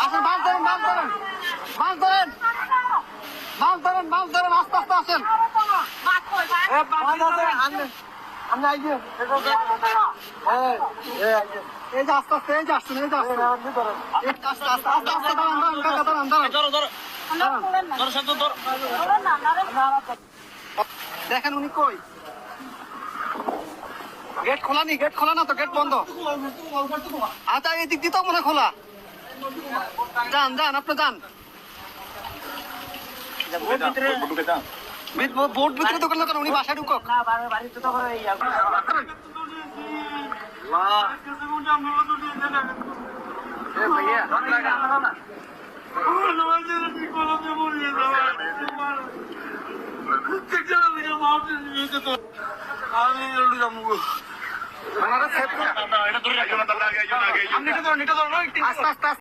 আসেন, মাছ ধরেন, মাছ ধরেন, মাছ ধরেন, মাছ ধরেন, মাছ ধরেন, আস্তে আস্তে আসেন। এই যে আস্তে আস্তে, এই যে আসছেন, এই যে আসছেন, আস্তে আস্তে আস্তে আস্তে দাঁড়ান, দাঁড়ান, কাকা দাঁড়ান, দাঁড়ান। দেখেন উনি কই, গেট খোলা নি, গেট খোলা না তো, গেট বন্ধ। আচ্ছা এই দিক দিয়ে তো মনে হয় খোলা। যান যান, আপনি যান। বোট ভিতরে ঢুকেন না কেন, উনি বাসায় ঢুকক। আস্তে আস্তে